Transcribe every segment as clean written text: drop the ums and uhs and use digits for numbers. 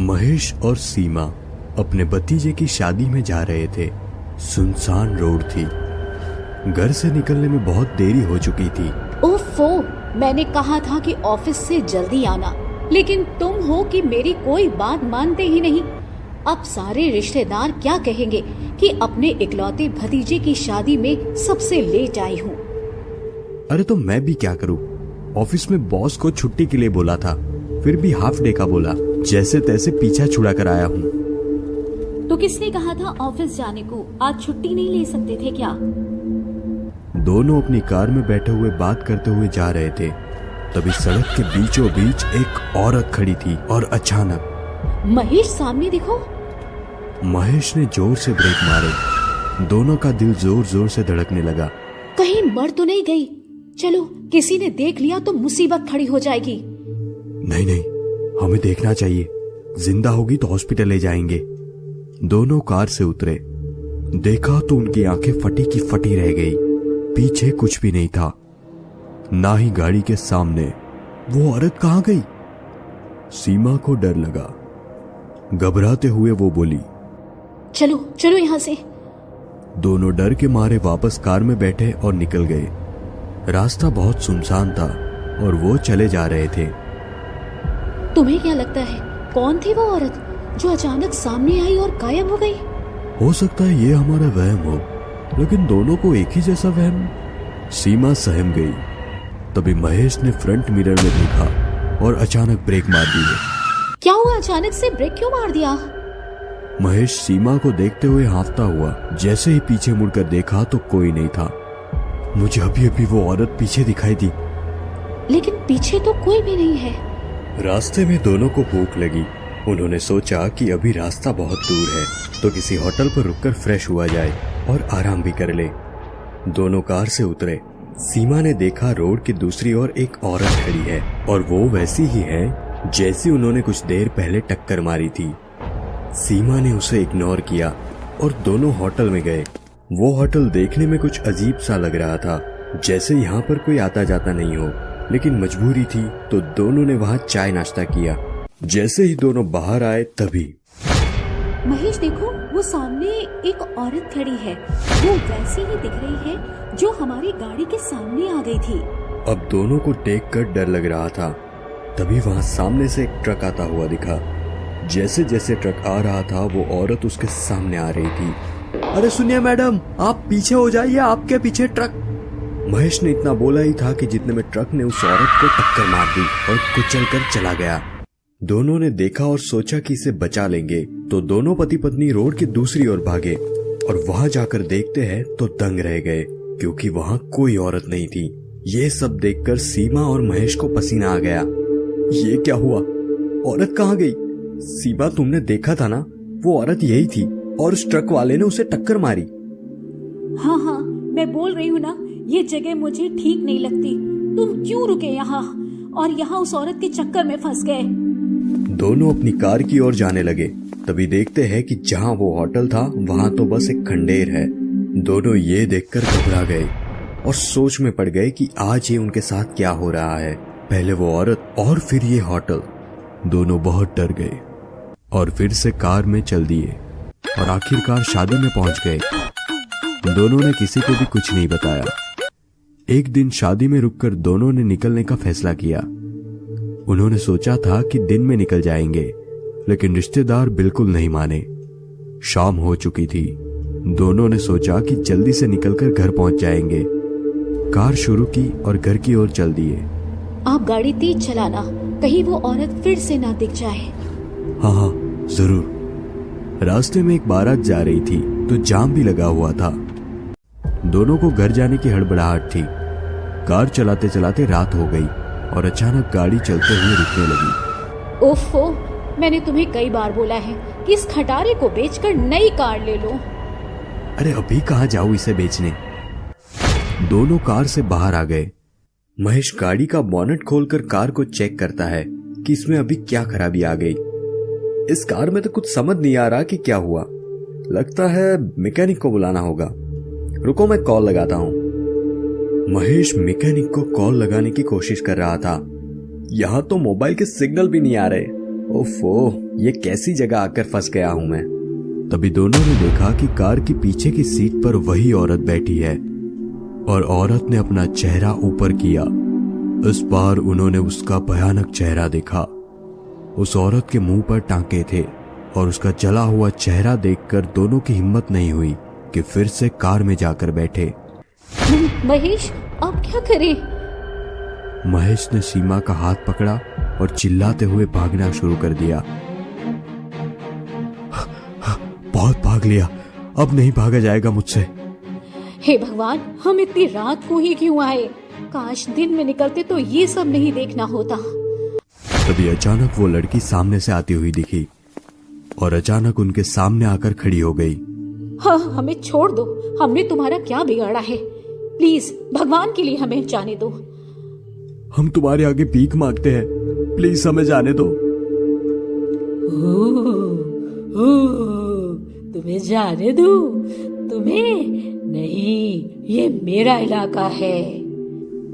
महेश और सीमा अपने भतीजे की शादी में जा रहे थे। सुनसान रोड थी। घर से निकलने में बहुत देरी हो चुकी थी। ओफो, मैंने कहा था कि ऑफिस से जल्दी आना, लेकिन तुम हो कि मेरी कोई बात मानते ही नहीं। अब सारे रिश्तेदार क्या कहेंगे कि अपने इकलौते भतीजे की शादी में सबसे लेट आई हूँ। अरे तो मैं भी क्या करूँ? ऑफिस में बॉस को छुट्टी के लिए बोला था, फिर भी हाफ डे का बोला। जैसे तैसे पीछा छुड़ा कर आया हूँ। तो किसने कहा था ऑफिस जाने को? आज छुट्टी नहीं ले सकते थे क्या? दोनों अपनी कार में बैठे हुए बात करते हुए जा रहे थे। तभी सड़क के बीचों बीच एक औरत खड़ी थी और अचानक महेश, सामने देखो। महेश ने जोर से ब्रेक मारे। दोनों का दिल जोर जोर से धड़कने लगा। कहीं मर तो नहीं गई? चलो, किसी ने देख लिया तो मुसीबत खड़ी हो जाएगी। नहीं नहीं, हमें देखना चाहिए। जिंदा होगी तो हॉस्पिटल ले जाएंगे। दोनों कार से उतरे। देखा तो उनकी आंखें फटी की फटी रह गई। पीछे कुछ भी नहीं था, ना ही गाड़ी के सामने। वो औरत कहां गई? सीमा को डर लगा। घबराते हुए वो बोली, चलो चलो यहाँ से। दोनों डर के मारे वापस कार में बैठे और निकल गए। रास्ता बहुत सुनसान था और वो चले जा रहे थे। तुम्हें क्या लगता है, कौन थी वो औरत जो अचानक सामने आई और गायब हो गई? हो सकता है ये हमारा वहम हो, लेकिन दोनों को एक ही जैसा वहम। सीमा सहम गई। तभी महेश ने फ्रंट मिरर में देखा और अचानक ब्रेक मार दी। क्या हुआ? अचानक से ब्रेक क्यों मार दिया? महेश सीमा को देखते हुए हांफता हुआ। जैसे ही पीछे मुड़कर देखा तो कोई नहीं था। मुझे अभी अभी वो औरत पीछे दिखाई दी, लेकिन पीछे तो कोई भी नहीं है। रास्ते में दोनों को भूख लगी। उन्होंने सोचा कि अभी रास्ता बहुत दूर है तो किसी होटल पर रुककर फ्रेश हुआ जाए और आराम भी कर ले। दोनों कार से उतरे। सीमा ने देखा रोड की दूसरी ओर एक औरत खड़ी है और वो वैसी ही है जैसी उन्होंने कुछ देर पहले टक्कर मारी थी। सीमा ने उसे इग्नोर किया और दोनों होटल में गए। वो होटल देखने में कुछ अजीब सा लग रहा था, जैसे यहाँ पर कोई आता जाता नहीं हो, लेकिन मजबूरी थी तो दोनों ने वहाँ चाय नाश्ता किया। जैसे ही दोनों बाहर आए तभी महेश देखो, वो सामने एक औरत खड़ी है। वो वैसी ही दिख रही है जो हमारी गाड़ी के सामने आ गई थी। अब दोनों को देखकर डर लग रहा था। तभी वहाँ सामने से एक ट्रक आता हुआ दिखा। जैसे जैसे ट्रक आ रहा था वो औरत उसके सामने आ रही थी। अरे सुनिए मैडम, आप पीछे हो जाइए, आपके पीछे ट्रक। महेश ने इतना बोला ही था कि जितने में ट्रक ने उस औरत को टक्कर मार दी और कुचलकर चला गया। दोनों ने देखा और सोचा कि इसे बचा लेंगे, तो दोनों पति पत्नी रोड की दूसरी ओर भागे और वहां जाकर देखते हैं तो दंग रह गए, क्योंकि वहां कोई औरत नहीं थी। ये सब देखकर सीमा और महेश को पसीना आ गया। ये क्या हुआ? औरत कहाँ गई? सीमा, तुमने देखा था ना, वो औरत यही थी और उस ट्रक वाले ने उसे टक्कर मारी। हाँ हाँ, मैं बोल रही हूँ ना, ये जगह मुझे ठीक नहीं लगती। तुम क्यों रुके यहाँ और यहाँ उस औरत के चक्कर में फंस गए? दोनों अपनी कार की ओर जाने लगे। तभी देखते हैं कि जहाँ वो होटल था वहाँ तो बस एक खंडेर है। दोनों ये देखकर घबरा गए और सोच में पड़ गए कि आज ये उनके साथ क्या हो रहा है। पहले वो औरत और फिर ये होटल। दोनों बहुत डर गए और फिर से कार में चल दिए और आखिरकार शादी में पहुंच गए। दोनों ने किसी को भी कुछ नहीं बताया। एक दिन शादी में रुककर दोनों ने निकलने का फैसला किया। उन्होंने सोचा था कि दिन में निकल जाएंगे, लेकिन रिश्तेदार बिल्कुल नहीं माने। शाम हो चुकी थी। दोनों ने सोचा कि जल्दी से निकलकर घर पहुंच जाएंगे। कार शुरू की और घर की ओर चल दिए। आप गाड़ी तेज चलाना, कहीं वो औरत फिर से ना दिख जाए। हाँ हाँ जरूर। रास्ते में एक बारात जा रही थी तो जाम भी लगा हुआ था। दोनों को घर जाने की हड़बड़ाहट थी। कार चलाते चलाते रात हो गई और अचानक गाड़ी चलते हुए रुकने लगी। ओफो, मैंने तुम्हें कई बार बोला है कि इस खटारे को बेचकर नई कार ले लो। अरे अभी कहाँ जाऊं इसे बेचने? दोनों कार से बाहर आ गए। महेश गाड़ी का बोनट खोलकर कार को चेक करता है कि इसमें अभी क्या खराबी आ गई। इस कार में तो कुछ समझ नहीं आ रहा कि क्या हुआ। लगता है मैकेनिक को बुलाना होगा। रुको, मैं कॉल लगाता हूँ। महेश मैकेनिक को कॉल लगाने की कोशिश कर रहा था। यहाँ तो मोबाइल के सिग्नल भी नहीं आ रहे। ओफो, ये कैसी जगह आकर फंस गया हूं मैं। तभी दोनों ने देखा कि कार की पीछे की सीट पर वही औरत बैठी है और औरत ने अपना चेहरा ऊपर किया। इस बार उन्होंने उसका भयानक चेहरा देखा। उस औरत के मुंह पर टांके थे और उसका जला हुआ चेहरा देखकर दोनों की हिम्मत नहीं हुई कि फिर से कार में जाकर बैठे। महेश, अब क्या करें? महेश ने सीमा का हाथ पकड़ा और चिल्लाते हुए भागना शुरू कर दिया। बहुत भाग लिया, अब नहीं भागा जाएगा मुझसे। हे भगवान, हम इतनी रात को ही क्यों आए? काश दिन में निकलते तो ये सब नहीं देखना होता। तभी अचानक वो लड़की सामने से आती हुई दिखी और अचानक उनके सामने आकर खड़ी हो गई। हाँ, हमें छोड़ दो, हमने तुम्हारा क्या बिगाड़ा है? प्लीज भगवान के लिए हमें जाने दो। हम तुम्हारे आगे भीख मांगते हैं, प्लीज हमें जाने दो। तुम्हें जाने दो? तुम्हें नहीं, ये मेरा इलाका है।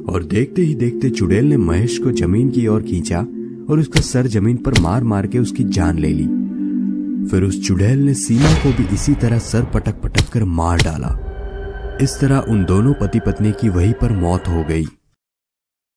और देखते ही देखते चुड़ैल ने महेश को जमीन की ओर खींचा और उसका सर जमीन पर मार मार के उसकी जान ले ली। फिर उस चुड़ैल ने सीमा को भी इसी तरह सर पटक पटक कर मार डाला। इस तरह उन दोनों पति पत्नी की वहीं पर मौत हो गई।